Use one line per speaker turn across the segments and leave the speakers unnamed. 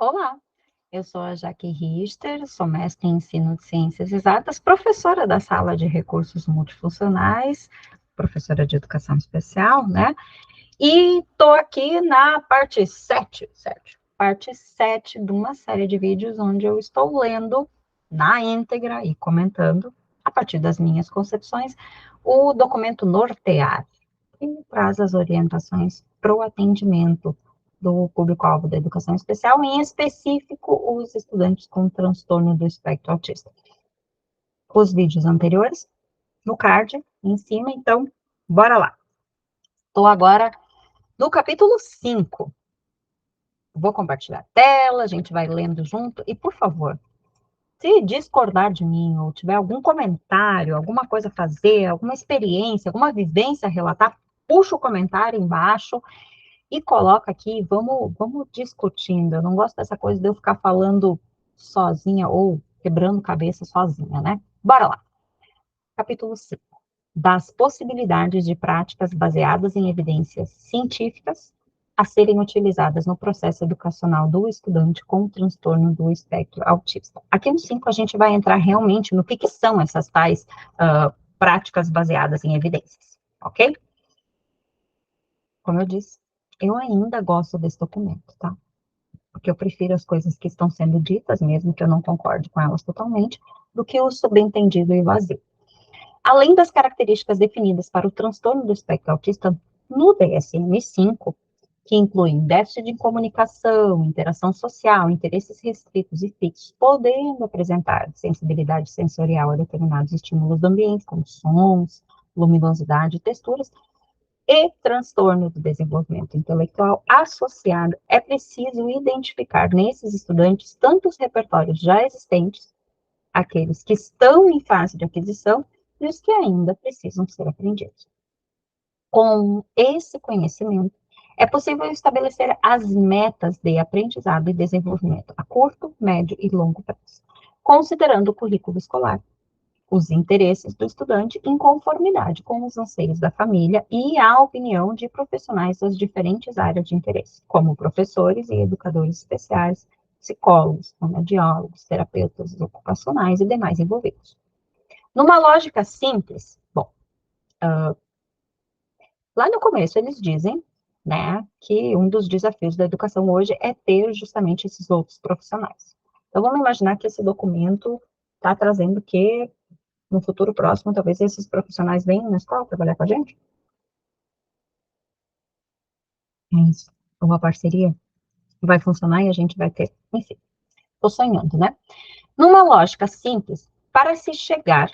Olá, eu sou a Jaque Richter, sou mestre em ensino de ciências exatas, professora da sala de recursos multifuncionais, professora de educação especial, né? E estou aqui na parte 7 de uma série de vídeos onde eu estou lendo na íntegra e comentando, a partir das minhas concepções, o documento Nortear, que me traz as orientações para o atendimento do público-alvo da educação especial, em específico, os estudantes com transtorno do espectro autista. Os vídeos anteriores, no card, em cima, então, bora lá. Estou agora no capítulo 5. Vou compartilhar a tela, a gente vai lendo junto, e, por favor, se discordar de mim, ou tiver algum comentário, alguma coisa a fazer, alguma experiência, alguma vivência a relatar, puxa o comentário embaixo, e coloca aqui, vamos discutindo. Eu não gosto dessa coisa de eu ficar falando sozinha ou quebrando cabeça sozinha, né? Bora lá. Capítulo 5. Das possibilidades de práticas baseadas em evidências científicas a serem utilizadas no processo educacional do estudante com transtorno do espectro autista. Aqui no 5 a gente vai entrar realmente no que são essas tais práticas baseadas em evidências, ok? Como eu disse, eu ainda gosto desse documento, tá? Porque eu prefiro as coisas que estão sendo ditas, mesmo que eu não concorde com elas totalmente, do que o subentendido e vazio. Além das características definidas para o transtorno do espectro autista no DSM-5, que incluem déficit de comunicação, interação social, interesses restritos e fixos, podendo apresentar sensibilidade sensorial a determinados estímulos do ambiente, como sons, luminosidade e texturas, e transtorno do desenvolvimento intelectual associado, é preciso identificar nesses estudantes tanto os repertórios já existentes, aqueles que estão em fase de aquisição, e os que ainda precisam ser aprendidos. Com esse conhecimento, é possível estabelecer as metas de aprendizado e desenvolvimento a curto, médio e longo prazo, considerando o currículo escolar, os interesses do estudante em conformidade com os anseios da família e a opinião de profissionais das diferentes áreas de interesse, como professores e educadores especiais, psicólogos, fonoaudiólogos, terapeutas ocupacionais e demais envolvidos. Numa lógica simples, bom, lá no começo eles dizem, né, que um dos desafios da educação hoje é ter justamente esses outros profissionais. Então, vamos imaginar que esse documento está trazendo que no futuro próximo, talvez esses profissionais venham na escola trabalhar com a gente. Mas uma parceria vai funcionar e a gente vai ter, enfim, estou sonhando, né? Numa lógica simples, para se chegar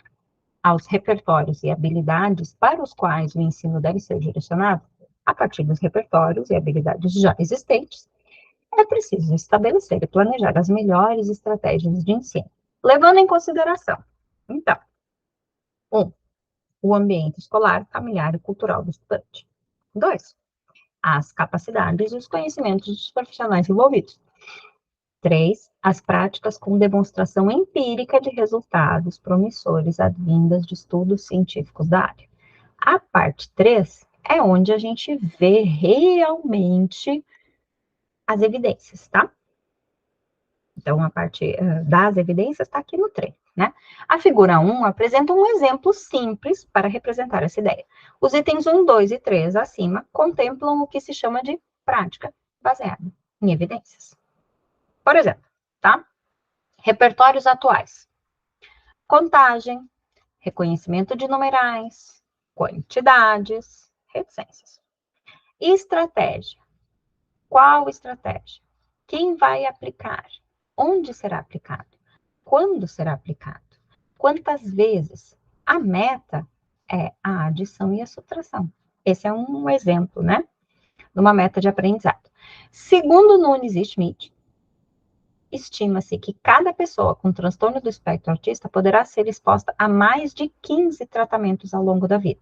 aos repertórios e habilidades para os quais o ensino deve ser direcionado, a partir dos repertórios e habilidades já existentes, é preciso estabelecer e planejar as melhores estratégias de ensino, levando em consideração, então, 1. O ambiente escolar, familiar e cultural do estudante. 2. As capacidades e os conhecimentos dos profissionais envolvidos. 3. As práticas com demonstração empírica de resultados promissores advindas de estudos científicos da área. A parte 3 é onde a gente vê realmente as evidências, tá? Então, a parte das evidências está aqui no 3, né? A figura 1 apresenta um exemplo simples para representar essa ideia. Os itens 1, 2 e 3 acima contemplam o que se chama de prática baseada em evidências. Por exemplo, tá? Repertórios atuais. Contagem, reconhecimento de numerais, quantidades, reticências. Estratégia. Qual estratégia? Quem vai aplicar? Onde será aplicado? Quando será aplicado? Quantas vezes? A meta é a adição e a subtração. Esse é um exemplo, né? De uma meta de aprendizado. Segundo Nunes e Schmidt, estima-se que cada pessoa com transtorno do espectro autista poderá ser exposta a mais de 15 tratamentos ao longo da vida.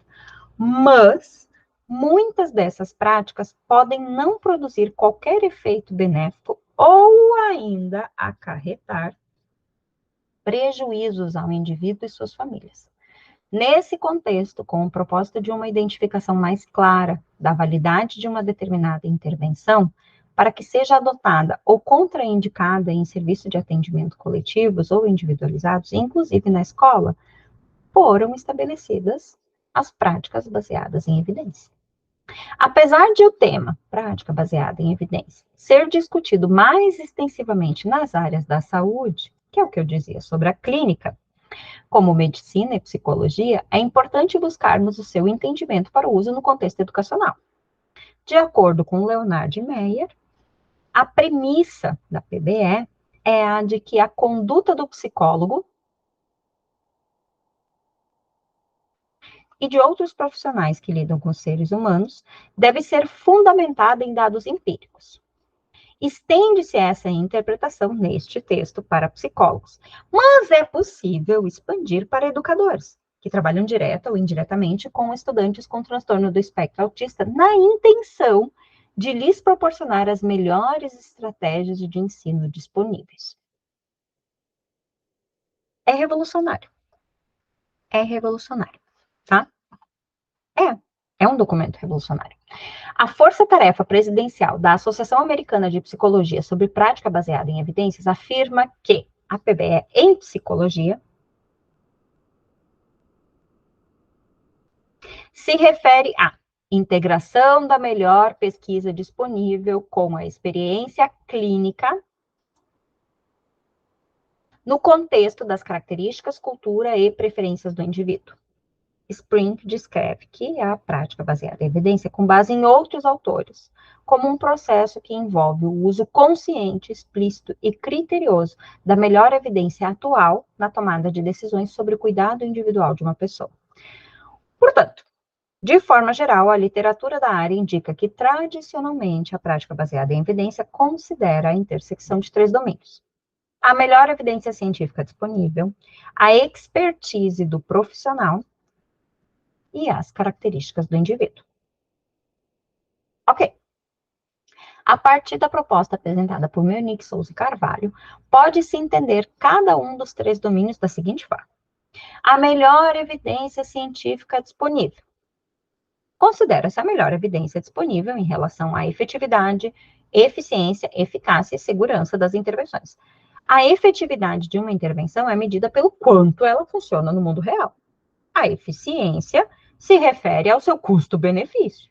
Mas muitas dessas práticas podem não produzir qualquer efeito benéfico ou ainda acarretar prejuízos ao indivíduo e suas famílias. Nesse contexto, com o propósito de uma identificação mais clara da validade de uma determinada intervenção, para que seja adotada ou contraindicada em serviço de atendimento coletivos ou individualizados, inclusive na escola, foram estabelecidas as práticas baseadas em evidência. Apesar de o tema, prática baseada em evidência, ser discutido mais extensivamente nas áreas da saúde, que é o que eu dizia sobre a clínica, como medicina e psicologia, é importante buscarmos o seu entendimento para o uso no contexto educacional. De acordo com Leonard Meyer, a premissa da PBE é a de que a conduta do psicólogo e de outros profissionais que lidam com seres humanos deve ser fundamentada em dados empíricos. Estende-se essa interpretação neste texto para psicólogos, mas é possível expandir para educadores, que trabalham direta ou indiretamente com estudantes com transtorno do espectro autista, na intenção de lhes proporcionar as melhores estratégias de ensino disponíveis. É revolucionário. É revolucionário, tá? É um documento revolucionário. A força-tarefa presidencial da Associação Americana de Psicologia sobre Prática Baseada em Evidências afirma que a PBE em psicologia se refere à integração da melhor pesquisa disponível com a experiência clínica no contexto das características, cultura e preferências do indivíduo. Spring descreve que a prática baseada em evidência, com base em outros autores, como um processo que envolve o uso consciente, explícito e criterioso da melhor evidência atual na tomada de decisões sobre o cuidado individual de uma pessoa. Portanto, de forma geral, a literatura da área indica que, tradicionalmente, a prática baseada em evidência considera a intersecção de 3 domínios: a melhor evidência científica disponível, a expertise do profissional e as características do indivíduo. Ok. A partir da proposta apresentada por Meunier, Souza e Carvalho, pode-se entender cada um dos 3 domínios da seguinte forma: a melhor evidência científica disponível. Considera-se a melhor evidência disponível em relação à efetividade, eficiência, eficácia e segurança das intervenções. A efetividade de uma intervenção é medida pelo quanto ela funciona no mundo real. A eficiência se refere ao seu custo-benefício.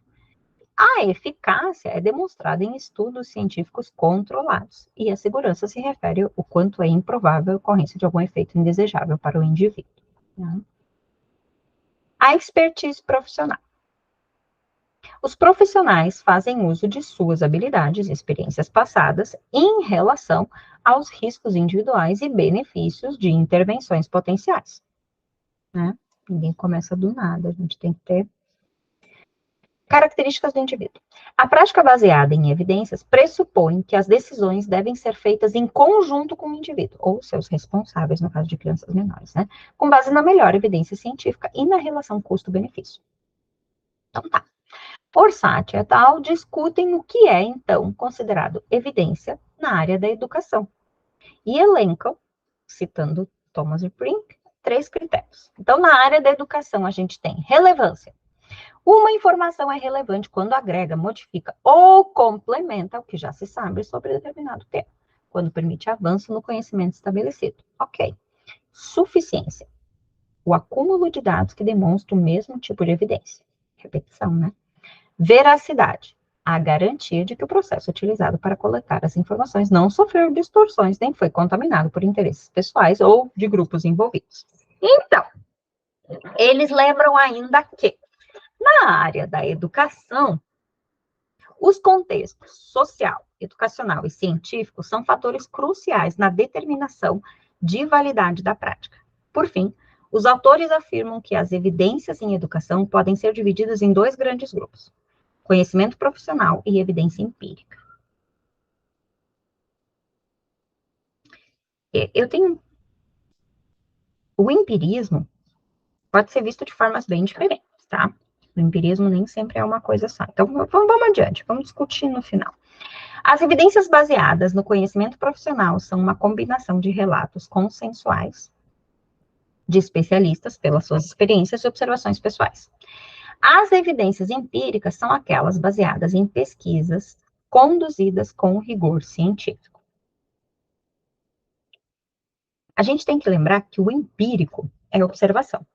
A eficácia é demonstrada em estudos científicos controlados, e a segurança se refere ao quanto é improvável a ocorrência de algum efeito indesejável para o indivíduo. A expertise profissional. Os profissionais fazem uso de suas habilidades e experiências passadas em relação aos riscos individuais e benefícios de intervenções potenciais. Né? Ninguém começa do nada, a gente tem que ter características do indivíduo. A prática baseada em evidências pressupõe que as decisões devem ser feitas em conjunto com o indivíduo, ou seus responsáveis, no caso de crianças menores, né? Com base na melhor evidência científica e na relação custo-benefício. Então tá. Orsatti et al. Discutem o que é, então, considerado evidência na área da educação. E elencam, citando Thomas Spring, 3 critérios. Então, na área da educação, a gente tem relevância. Uma informação é relevante quando agrega, modifica ou complementa o que já se sabe sobre determinado tema, quando permite avanço no conhecimento estabelecido. Ok. Suficiência. O acúmulo de dados que demonstram o mesmo tipo de evidência. Repetição, né? Veracidade. A garantia de que o processo utilizado para coletar as informações não sofreu distorções nem foi contaminado por interesses pessoais ou de grupos envolvidos. Então, eles lembram ainda que, na área da educação, os contextos social, educacional e científico são fatores cruciais na determinação de validade da prática. Por fim, os autores afirmam que as evidências em educação podem ser divididas em 2 grandes grupos: conhecimento profissional e evidência empírica. Eu tenho... O empirismo pode ser visto de formas bem diferentes, tá? O empirismo nem sempre é uma coisa só. Então, vamos adiante, vamos discutir no final. As evidências baseadas no conhecimento profissional são uma combinação de relatos consensuais de especialistas pelas suas experiências e observações pessoais. As evidências empíricas são aquelas baseadas em pesquisas conduzidas com rigor científico. A gente tem que lembrar que o empírico é observação.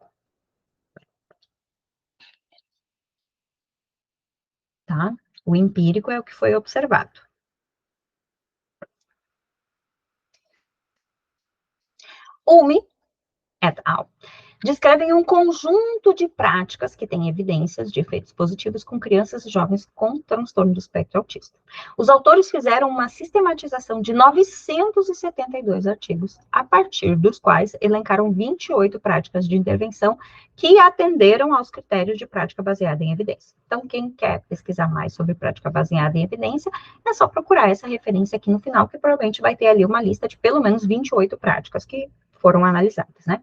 Tá? O empírico é o que foi observado. Hume et al. Descrevem um conjunto de práticas que têm evidências de efeitos positivos com crianças e jovens com transtorno do espectro autista. Os autores fizeram uma sistematização de 972 artigos, a partir dos quais elencaram 28 práticas de intervenção que atenderam aos critérios de prática baseada em evidência. Então, quem quer pesquisar mais sobre prática baseada em evidência, é só procurar essa referência aqui no final, que provavelmente vai ter ali uma lista de pelo menos 28 práticas que foram analisadas, né?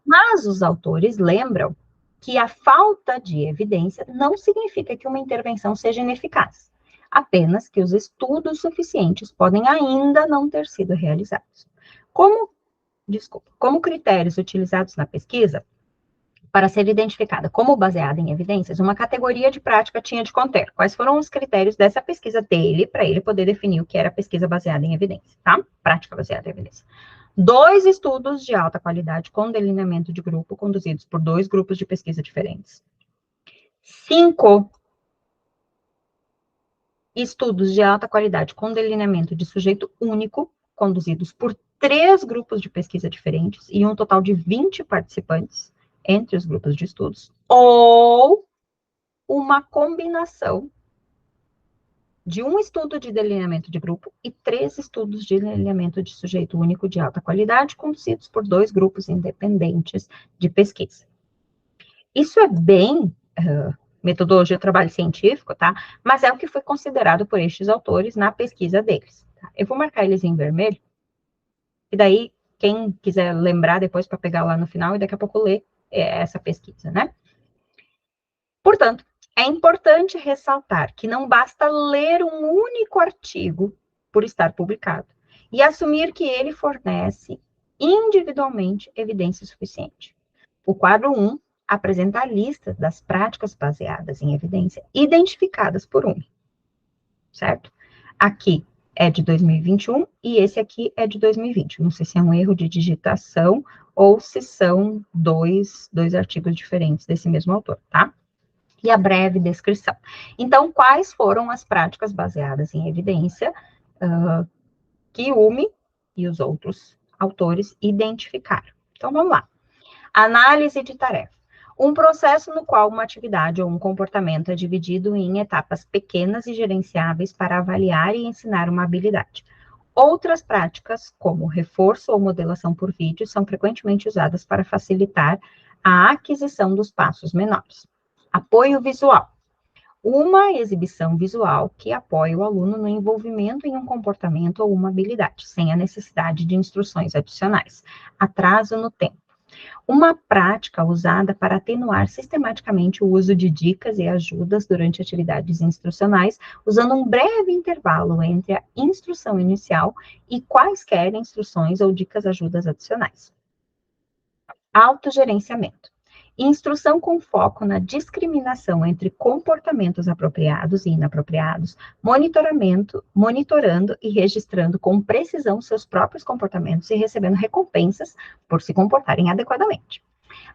Mas os autores lembram que a falta de evidência não significa que uma intervenção seja ineficaz, apenas que os estudos suficientes podem ainda não ter sido realizados. Como critérios utilizados na pesquisa, para ser identificada como baseada em evidências, uma categoria de prática tinha de conter. Quais foram os critérios dessa pesquisa dele, para ele poder definir o que era pesquisa baseada em evidência, tá? Prática baseada em evidência. 2 estudos de alta qualidade com delineamento de grupo, conduzidos por 2 grupos de pesquisa diferentes. 5 estudos de alta qualidade com delineamento de sujeito único, conduzidos por 3 grupos de pesquisa diferentes, e um total de 20 participantes entre os grupos de estudos, ou uma combinação de um estudo de delineamento de grupo e 3 estudos de delineamento de sujeito único de alta qualidade, conduzidos por 2 grupos independentes de pesquisa. Isso é bem metodologia de trabalho científico, tá? Mas é o que foi considerado por estes autores na pesquisa deles. Tá? Eu vou marcar eles em vermelho, e daí, quem quiser lembrar depois para pegar lá no final, e daqui a pouco ler essa pesquisa, né? Portanto, é importante ressaltar que não basta ler um único artigo por estar publicado e assumir que ele fornece individualmente evidência suficiente. O quadro 1 apresenta a lista das práticas baseadas em evidência identificadas por UME, certo? Aqui é de 2021 e esse aqui é de 2020. Não sei se é um erro de digitação ou se são dois artigos diferentes desse mesmo autor, tá? E a breve descrição. Então, quais foram as práticas baseadas em evidência que UME e os outros autores identificaram? Então, vamos lá. Análise de tarefa. Um processo no qual uma atividade ou um comportamento é dividido em etapas pequenas e gerenciáveis para avaliar e ensinar uma habilidade. Outras práticas, como reforço ou modelação por vídeo, são frequentemente usadas para facilitar a aquisição dos passos menores. Apoio visual. Uma exibição visual que apoia o aluno no envolvimento em um comportamento ou uma habilidade, sem a necessidade de instruções adicionais. Atraso no tempo. Uma prática usada para atenuar sistematicamente o uso de dicas e ajudas durante atividades instrucionais, usando um breve intervalo entre a instrução inicial e quaisquer instruções ou dicas ajudas adicionais. Autogerenciamento. Instrução com foco na discriminação entre comportamentos apropriados e inapropriados, monitorando e registrando com precisão seus próprios comportamentos e recebendo recompensas por se comportarem adequadamente.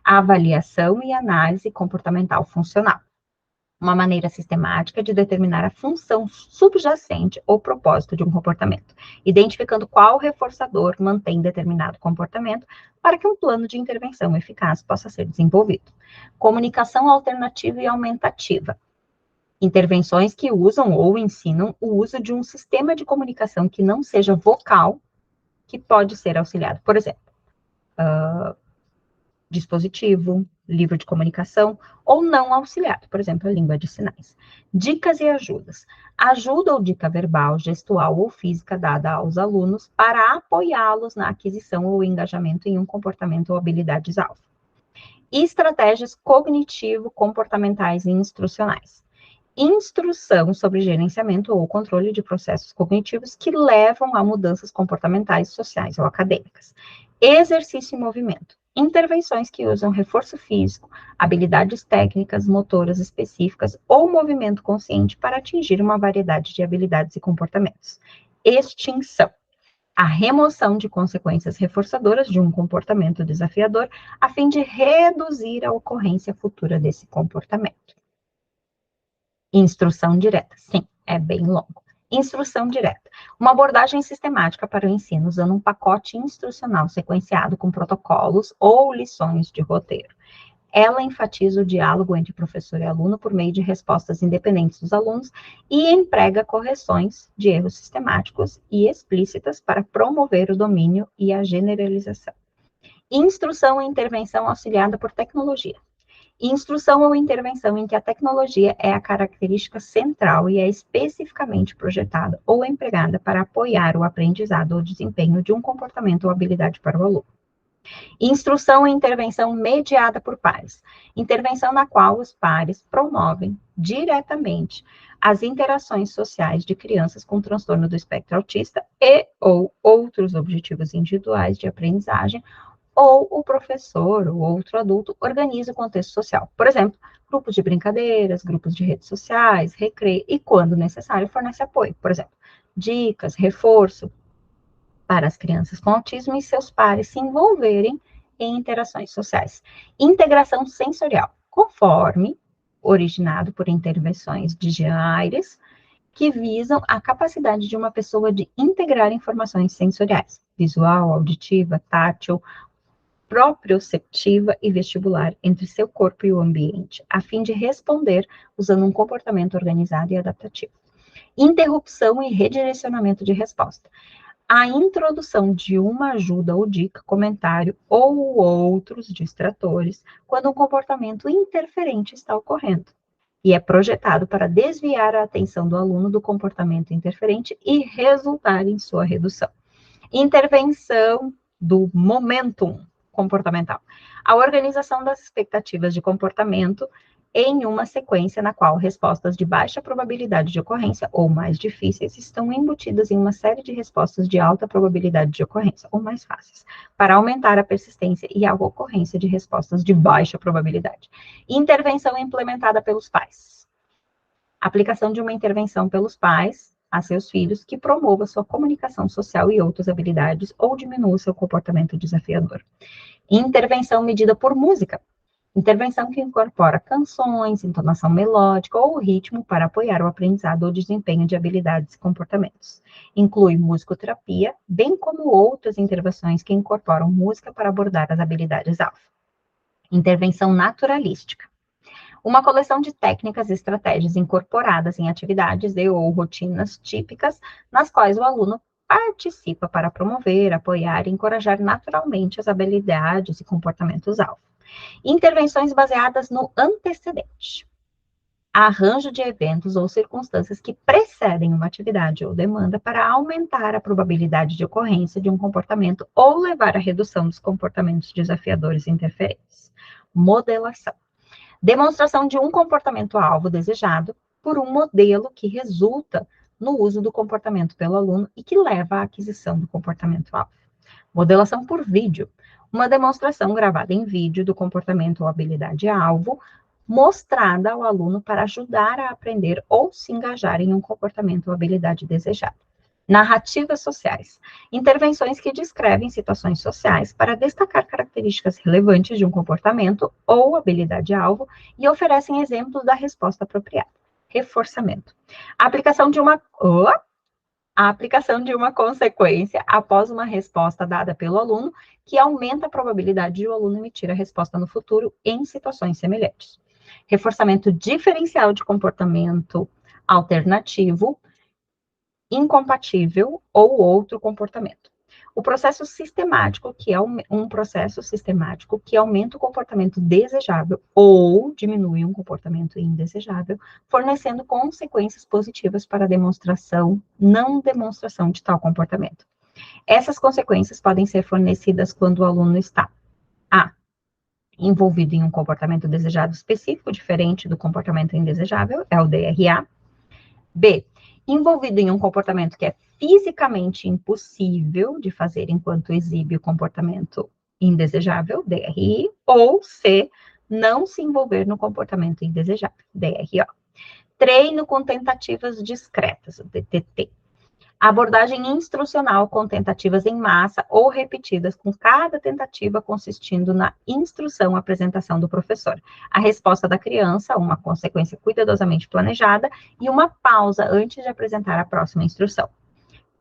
Avaliação e análise comportamental funcional. Uma maneira sistemática de determinar a função subjacente ou propósito de um comportamento, identificando qual reforçador mantém determinado comportamento para que um plano de intervenção eficaz possa ser desenvolvido. Comunicação alternativa e aumentativa. Intervenções que usam ou ensinam o uso de um sistema de comunicação que não seja vocal, que pode ser auxiliado. Por exemplo, dispositivo, livro de comunicação, ou não auxiliado, por exemplo, a língua de sinais. Dicas e ajudas. Ajuda ou dica verbal, gestual ou física dada aos alunos para apoiá-los na aquisição ou engajamento em um comportamento ou habilidades-alvo. Estratégias cognitivo-comportamentais e instrucionais. Instrução sobre gerenciamento ou controle de processos cognitivos que levam a mudanças comportamentais, sociais ou acadêmicas. Exercício e movimento. Intervenções que usam reforço físico, habilidades técnicas, motoras específicas ou movimento consciente para atingir uma variedade de habilidades e comportamentos. Extinção. A remoção de consequências reforçadoras de um comportamento desafiador, a fim de reduzir a ocorrência futura desse comportamento. Instrução direta. Sim, é bem longo. Instrução direta. Uma abordagem sistemática para o ensino usando um pacote instrucional sequenciado com protocolos ou lições de roteiro. Ela enfatiza o diálogo entre professor e aluno por meio de respostas independentes dos alunos e emprega correções de erros sistemáticos e explícitas para promover o domínio e a generalização. Instrução e intervenção auxiliada por tecnologia. Instrução ou intervenção em que a tecnologia é a característica central e é especificamente projetada ou empregada para apoiar o aprendizado ou desempenho de um comportamento ou habilidade para o aluno. Instrução e intervenção mediada por pares. Intervenção na qual os pares promovem diretamente as interações sociais de crianças com transtorno do espectro autista e ou outros objetivos individuais de aprendizagem, ou o professor ou outro adulto organiza o contexto social. Por exemplo, grupos de brincadeiras, grupos de redes sociais, recreio e, quando necessário, fornece apoio. Por exemplo, dicas, reforço para as crianças com autismo e seus pares se envolverem em interações sociais. Integração sensorial, conforme originado por intervenções de Jean Ayres, que visam a capacidade de uma pessoa de integrar informações sensoriais, visual, auditiva, tátil, proprioceptiva e vestibular entre seu corpo e o ambiente, a fim de responder usando um comportamento organizado e adaptativo. Interrupção e redirecionamento de resposta. A introdução de uma ajuda ou dica, comentário ou outros distratores quando um comportamento interferente está ocorrendo e é projetado para desviar a atenção do aluno do comportamento interferente e resultar em sua redução. Intervenção do momentum comportamental. A organização das expectativas de comportamento em uma sequência na qual respostas de baixa probabilidade de ocorrência ou mais difíceis estão embutidas em uma série de respostas de alta probabilidade de ocorrência ou mais fáceis, para aumentar a persistência e a ocorrência de respostas de baixa probabilidade. Intervenção implementada pelos pais. Aplicação de uma intervenção pelos pais a seus filhos que promova sua comunicação social e outras habilidades ou diminua seu comportamento desafiador. Intervenção medida por música. Intervenção que incorpora canções, entonação melódica ou ritmo para apoiar o aprendizado ou desempenho de habilidades e comportamentos. Inclui musicoterapia, bem como outras intervenções que incorporam música para abordar as habilidades alfa. Intervenção naturalística. Uma coleção de técnicas e estratégias incorporadas em atividades e ou rotinas típicas, nas quais o aluno participa para promover, apoiar e encorajar naturalmente as habilidades e comportamentos alfa. Intervenções baseadas no antecedente. Arranjo de eventos ou circunstâncias que precedem uma atividade ou demanda para aumentar a probabilidade de ocorrência de um comportamento ou levar à redução dos comportamentos desafiadores e interferentes. Modelação. Demonstração de um comportamento-alvo desejado por um modelo que resulta no uso do comportamento pelo aluno e que leva à aquisição do comportamento-alvo. Modelação por vídeo. Uma demonstração gravada em vídeo do comportamento ou habilidade-alvo, mostrada ao aluno para ajudar a aprender ou se engajar em um comportamento ou habilidade desejada. Narrativas sociais. Intervenções que descrevem situações sociais para destacar características relevantes de um comportamento ou habilidade-alvo e oferecem exemplos da resposta apropriada. Reforçamento. A aplicação de uma consequência após uma resposta dada pelo aluno, que aumenta a probabilidade de o aluno emitir a resposta no futuro em situações semelhantes. Reforçamento diferencial de comportamento alternativo, incompatível ou outro comportamento. O processo sistemático, que é um processo sistemático que aumenta o comportamento desejável ou diminui um comportamento indesejável, fornecendo consequências positivas para a demonstração, não demonstração de tal comportamento. Essas consequências podem ser fornecidas quando o aluno está A. Envolvido em um comportamento desejado específico, diferente do comportamento indesejável, é o DRA. B. Envolvido em um comportamento que é fisicamente impossível de fazer enquanto exibe o comportamento indesejável, DRI, ou C, não se envolver no comportamento indesejável, DRO. Treino com tentativas discretas, DTT. Abordagem instrucional com tentativas em massa ou repetidas, com cada tentativa consistindo na instrução, apresentação do professor. A resposta da criança, uma consequência cuidadosamente planejada e uma pausa antes de apresentar a próxima instrução.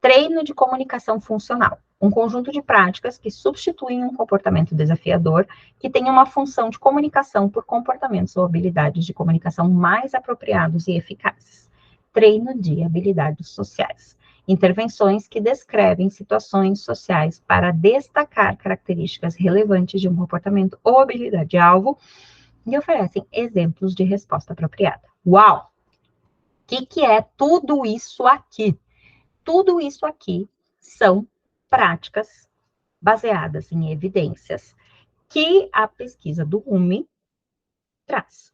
Treino de comunicação funcional. Um conjunto de práticas que substituem um comportamento desafiador, que tem uma função de comunicação por comportamentos ou habilidades de comunicação mais apropriados e eficazes. Treino de habilidades sociais. Intervenções que descrevem situações sociais para destacar características relevantes de um comportamento ou habilidade-alvo e oferecem exemplos de resposta apropriada. Uau! O que é tudo isso aqui? Tudo isso aqui são práticas baseadas em evidências que a pesquisa do UME traz.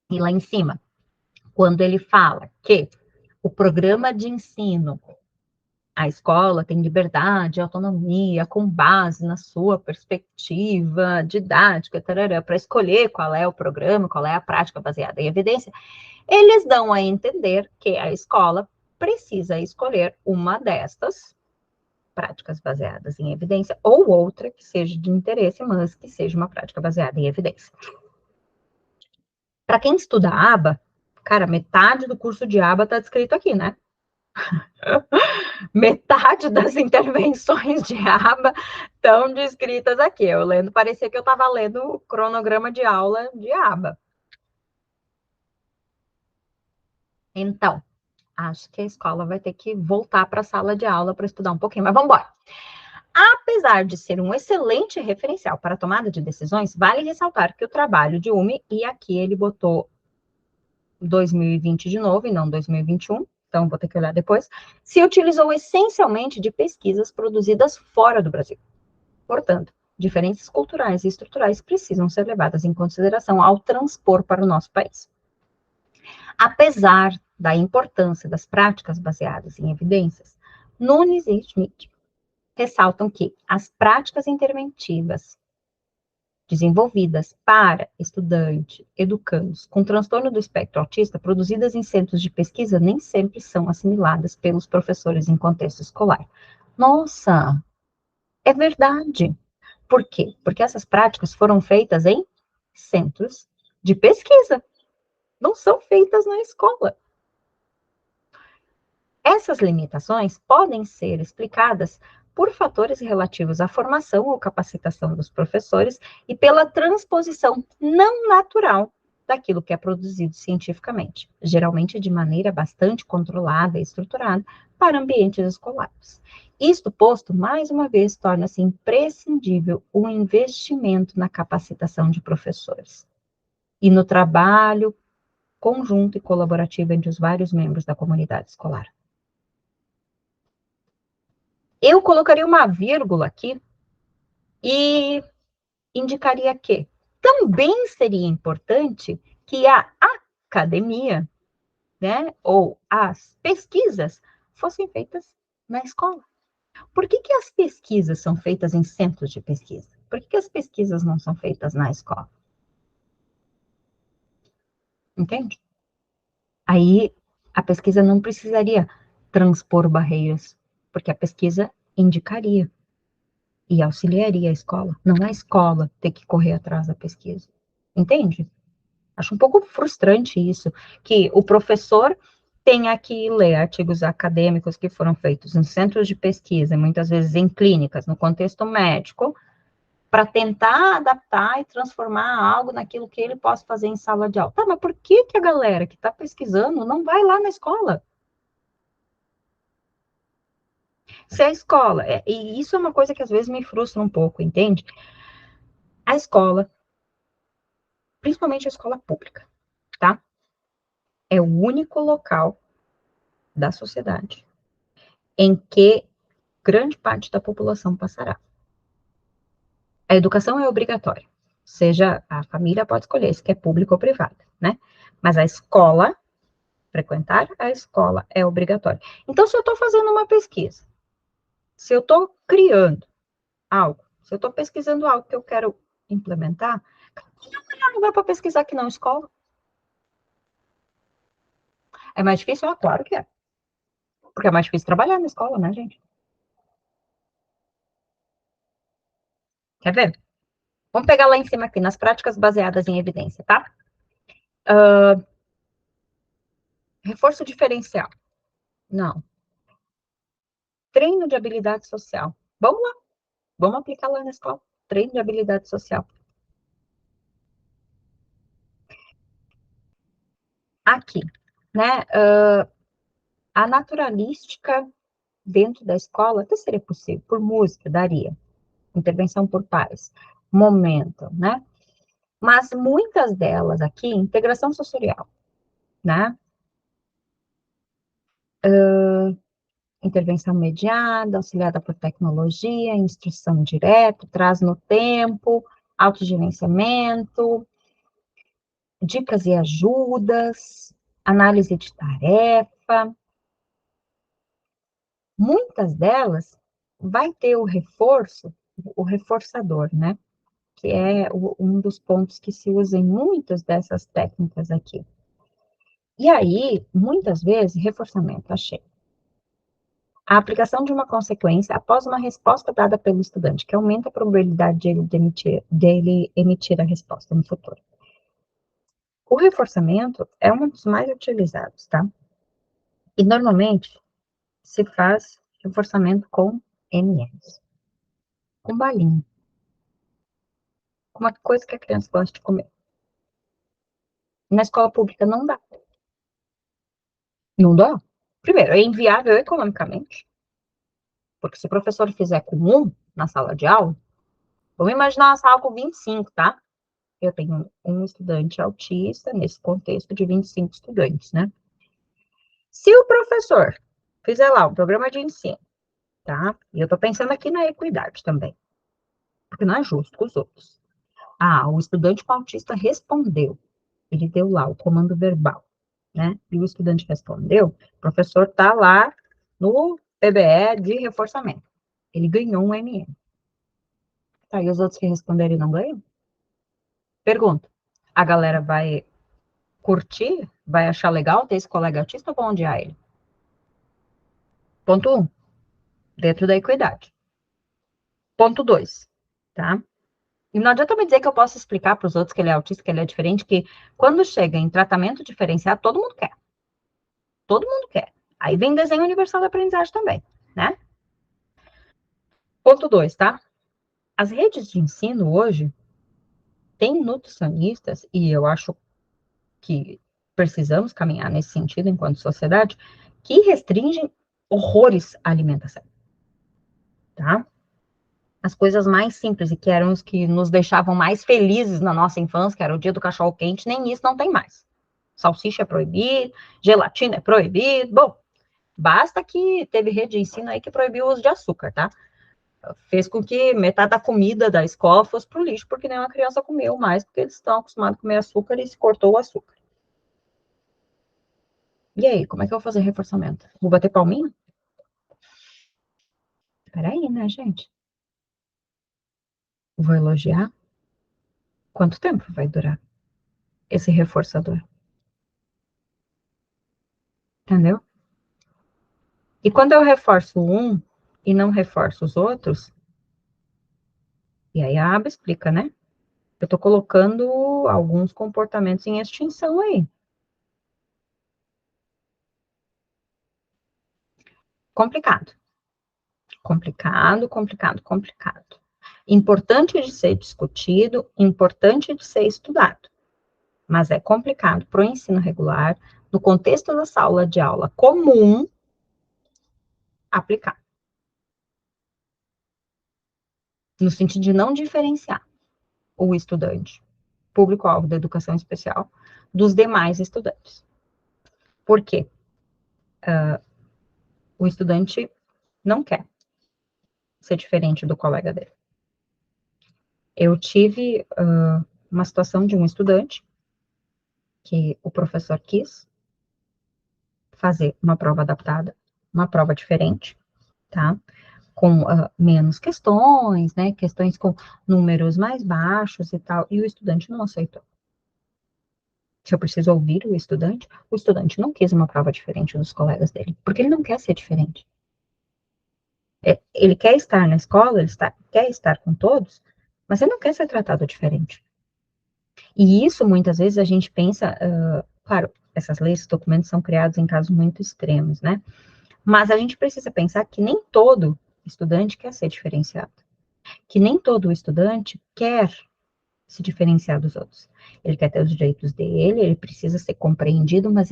E lá em cima, quando ele fala que o programa de ensino, a escola tem liberdade, autonomia, com base na sua perspectiva didática, para escolher qual é o programa, qual é a prática baseada em evidência, eles dão a entender que a escola precisa escolher uma destas práticas baseadas em evidência ou outra que seja de interesse, mas que seja uma prática baseada em evidência. Para quem estuda aba, cara, metade do curso de aba está descrito aqui, né? Metade das intervenções de aba estão descritas aqui. Eu lendo, parecia que eu estava lendo o cronograma de aula de aba. Então, acho que a escola vai ter que voltar para a sala de aula para estudar um pouquinho, mas vamos embora. Apesar de ser um excelente referencial para a tomada de decisões, vale ressaltar que o trabalho de UME, e aqui ele botou 2020 de novo e não 2021, então vou ter que olhar depois, se utilizou essencialmente de pesquisas produzidas fora do Brasil. Portanto, diferenças culturais e estruturais precisam ser levadas em consideração ao transpor para o nosso país. Apesar da importância das práticas baseadas em evidências, Nunes e Schmidt ressaltam que as práticas interventivas desenvolvidas para estudantes, educandos com transtorno do espectro autista, produzidas em centros de pesquisa, nem sempre são assimiladas pelos professores em contexto escolar. Nossa, é verdade. Por quê? Porque essas práticas foram feitas em centros de pesquisa, não são feitas na escola. Essas limitações podem ser explicadas por fatores relativos à formação ou capacitação dos professores e pela transposição não natural daquilo que é produzido cientificamente, geralmente de maneira bastante controlada e estruturada para ambientes escolares. Isto posto, mais uma vez, torna-se imprescindível o investimento na capacitação de professores e no trabalho conjunto e colaborativo entre os vários membros da comunidade escolar. Eu colocaria uma vírgula aqui e indicaria que também seria importante que a academia, né, ou as pesquisas fossem feitas na escola. Por que as pesquisas são feitas em centros de pesquisa? Por que as pesquisas não são feitas na escola? Entende? Aí a pesquisa não precisaria transpor barreiras, porque a pesquisa indicaria e auxiliaria a escola, não a escola ter que correr atrás da pesquisa. Entende? Acho um pouco frustrante isso, que o professor tenha que ler artigos acadêmicos que foram feitos em centros de pesquisa, muitas vezes em clínicas, no contexto médico, para tentar adaptar e transformar algo naquilo que ele possa fazer em sala de aula. Tá, mas por que a galera que está pesquisando não vai lá na escola? Se a escola, e isso é uma coisa que às vezes me frustra um pouco, entende? A escola, principalmente a escola pública, tá? É o único local da sociedade em que grande parte da população passará. A educação é obrigatória, seja a família pode escolher se quer pública ou privada, né? Mas a escola, frequentar a escola é obrigatório. Então, se eu estou fazendo uma pesquisa, se eu estou criando algo. Se eu estou pesquisando algo que eu quero implementar, não vai para pesquisar aqui não, escola. É mais difícil? Ah, claro que é. Porque é mais difícil trabalhar na escola, né, gente? Quer ver? Vamos pegar lá em cima aqui, nas práticas baseadas em evidência, tá? Reforço diferencial. Não. Treino de habilidade social. Vamos lá, vamos aplicar lá na escola. Treino de habilidade social. Aqui, né? A naturalística dentro da escola até seria possível, por música, daria. Intervenção por pares, momento, né? Mas muitas delas aqui, integração sensorial, né? Intervenção mediada, auxiliada por tecnologia, instrução direta, traz no tempo, autogerenciamento, dicas e ajudas, análise de tarefa. Muitas delas vai ter o reforço, o reforçador, né? Que é um dos pontos que se usa em muitas dessas técnicas aqui. E aí, muitas vezes, reforçamento, achei. A aplicação de uma consequência após uma resposta dada pelo estudante, que aumenta a probabilidade dele emitir a resposta no futuro. O reforçamento é um dos mais utilizados, tá? E normalmente se faz reforçamento com M&M's, com balinha, com uma coisa que a criança gosta de comer. Na escola pública não dá. Não dá. Primeiro, é inviável economicamente, porque se o professor fizer com um na sala de aula, vamos imaginar uma sala com 25, tá? Eu tenho um estudante autista nesse contexto de 25 estudantes, né? Se o professor fizer lá um programa de ensino, tá? E eu tô pensando aqui na equidade também, porque não é justo com os outros. Ah, o estudante com autista respondeu, ele deu lá o comando verbal, né? E o estudante respondeu, o professor tá lá no PBE de reforçamento. Ele ganhou um MM. Tá, e os outros que responderem não ganham? Pergunta. A galera vai curtir? Vai achar legal ter esse colega autista ou vão odiar ele? Ponto 1, dentro da equidade. Ponto 2, tá? E não adianta me dizer que eu posso explicar para os outros que ele é autista, que ele é diferente, que quando chega em tratamento diferenciado, todo mundo quer. Todo mundo quer. Aí vem desenho universal da aprendizagem também, né? Ponto 2, tá? As redes de ensino hoje têm nutricionistas, e eu acho que precisamos caminhar nesse sentido enquanto sociedade, que restringem horrores à alimentação, tá? As coisas mais simples e que eram os que nos deixavam mais felizes na nossa infância, que era o dia do cachorro quente, nem isso não tem mais. Salsicha é proibido, gelatina é proibido. Bom, basta que teve rede de ensino aí que proibiu o uso de açúcar, tá? Fez com que metade da comida da escola fosse pro lixo, porque nenhuma criança comeu mais, porque eles estão acostumados a comer açúcar e se cortou o açúcar. E aí, como é que eu vou fazer reforçamento? Vou bater palminha? Peraí, né, gente? Vou elogiar? Quanto tempo vai durar esse reforçador? Entendeu? E quando eu reforço um e não reforço os outros, e aí a aba explica, né? Eu tô colocando alguns comportamentos em extinção aí. Complicado. Complicado, complicado, complicado. Importante de ser discutido, importante de ser estudado. Mas é complicado para o ensino regular, no contexto da sala de aula comum, aplicar. No sentido de não diferenciar o estudante, público-alvo da educação especial, dos demais estudantes. Por quê? O estudante não quer ser diferente do colega dele. Eu tive uma situação de um estudante que o professor quis fazer uma prova adaptada, uma prova diferente, tá? com menos questões, né? Questões com números mais baixos e tal, e o estudante não aceitou. Se eu preciso ouvir o estudante não quis uma prova diferente dos colegas dele, porque ele não quer ser diferente. Ele quer estar na escola, quer estar com todos, mas ele não quer ser tratado diferente. E isso, muitas vezes, a gente pensa, claro, essas leis, esses documentos são criados em casos muito extremos, né? Mas a gente precisa pensar que nem todo estudante quer ser diferenciado, que nem todo estudante quer se diferenciar dos outros. Ele quer ter os direitos dele, ele precisa ser compreendido, mas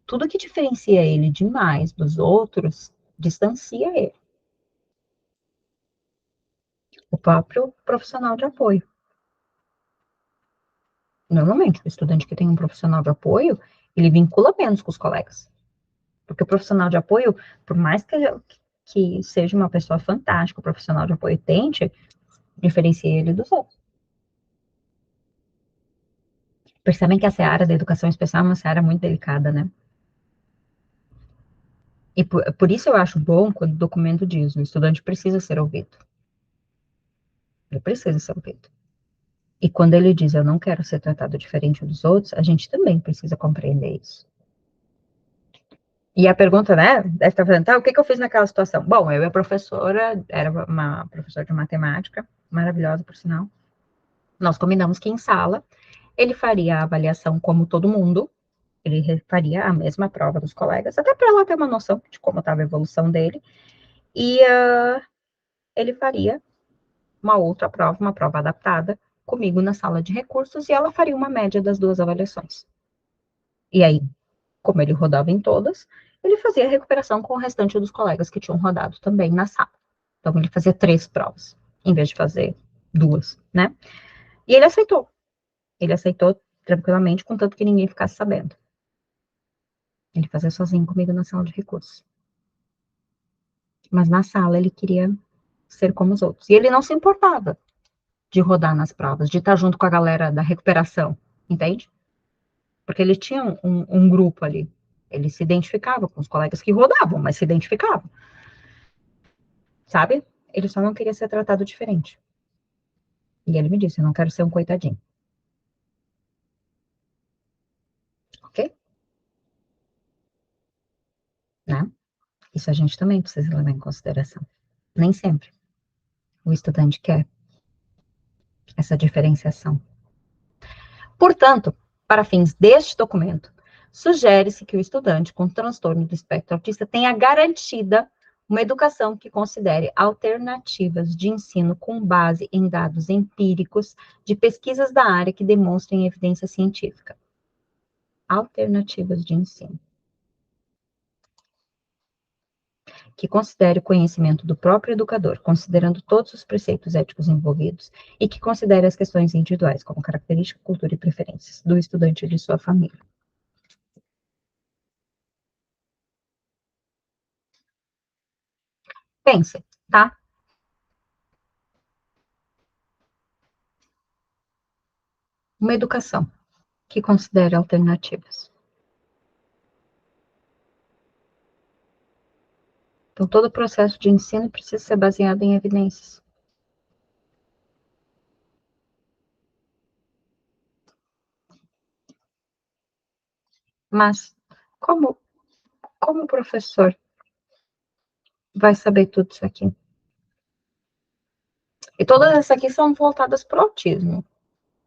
tudo que diferencia ele demais dos outros distancia ele. O próprio profissional de apoio. Normalmente, o estudante que tem um profissional de apoio, ele vincula menos com os colegas. Porque o profissional de apoio, por mais que seja uma pessoa fantástica, o profissional de apoio tente diferenciar ele dos outros. Percebem que essa área da educação especial é uma área muito delicada, né? E por isso eu acho bom quando o documento diz, o estudante precisa ser ouvido. Ele precisa ser ouvido. E quando ele diz, eu não quero ser tratado diferente dos outros, a gente também precisa compreender isso. E a pergunta, né, deve estar fazendo, tá, o que eu fiz naquela situação? Bom, eu e a professora, era uma professora de matemática, maravilhosa, por sinal, nós combinamos que em sala, ele faria a avaliação como todo mundo, ele faria a mesma prova dos colegas, até para ela ter uma noção de como estava a evolução dele, e ele faria uma outra prova, uma prova adaptada, comigo na sala de recursos, e ela faria uma média das duas avaliações. E aí, como ele rodava em todas, ele fazia a recuperação com o restante dos colegas que tinham rodado também na sala. Então, ele fazia 3 provas, em vez de fazer 2, né? E ele aceitou. Ele aceitou tranquilamente, contanto que ninguém ficasse sabendo. Ele fazia sozinho comigo na sala de recursos. Mas na sala ele queria ser como os outros. E ele não se importava de rodar nas provas, de estar junto com a galera da recuperação, entende? Porque ele tinha um grupo ali. Ele se identificava com os colegas que rodavam, mas se identificava. Sabe? Ele só não queria ser tratado diferente. E ele me disse, eu não quero ser um coitadinho. Ok? Né? Isso a gente também precisa levar em consideração. Nem sempre o estudante quer essa diferenciação. Portanto, para fins deste documento, sugere-se que o estudante com transtorno do espectro autista tenha garantida uma educação que considere alternativas de ensino com base em dados empíricos de pesquisas da área que demonstrem evidência científica. Alternativas de ensino. Que considere o conhecimento do próprio educador, considerando todos os preceitos éticos envolvidos, e que considere as questões individuais, como característica, cultura e preferências do estudante e de sua família. Pense, tá? Uma educação que considere alternativas. Então, todo o processo de ensino precisa ser baseado em evidências. Mas, como o professor vai saber tudo isso aqui? E todas essas aqui são voltadas para o autismo.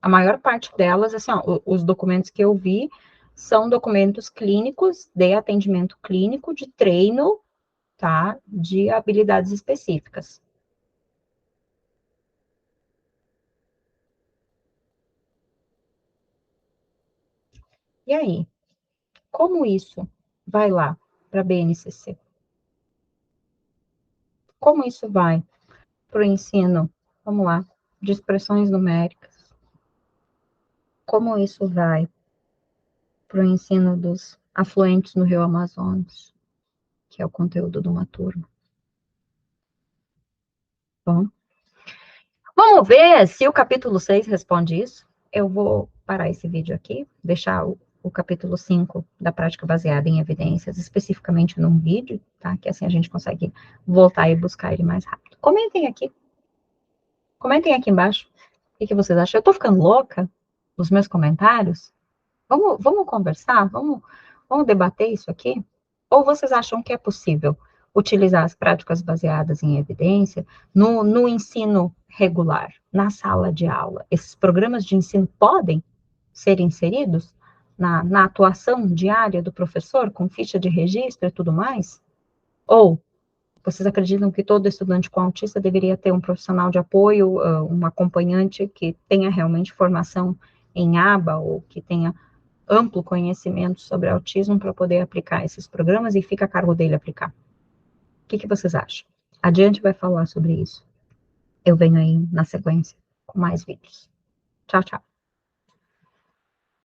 A maior parte delas, assim, ó, os documentos que eu vi são documentos clínicos de atendimento clínico, de treino, tá? De habilidades específicas. E aí, como isso vai lá para a BNCC? Como isso vai para o ensino, vamos lá, de expressões numéricas? Como isso vai para o ensino dos afluentes no Rio Amazonas, que é o conteúdo de uma turma? Bom, vamos ver se o capítulo 6 responde isso. Eu vou parar esse vídeo aqui, deixar o capítulo 5 da prática baseada em evidências, especificamente num vídeo, tá? Que assim a gente consegue voltar e buscar ele mais rápido. Comentem aqui embaixo o que vocês acham. Eu tô ficando louca nos meus comentários? Vamos conversar? Vamos debater isso aqui? Ou vocês acham que é possível utilizar as práticas baseadas em evidência no ensino regular, na sala de aula? Esses programas de ensino podem ser inseridos na atuação diária do professor, com ficha de registro e tudo mais? Ou vocês acreditam que todo estudante com autista deveria ter um profissional de apoio, um acompanhante que tenha realmente formação em aba ou que tenha amplo conhecimento sobre autismo para poder aplicar esses programas e fica a cargo dele aplicar? O que vocês acham? Adiante vai falar sobre isso. Eu venho aí na sequência com mais vídeos. Tchau, tchau.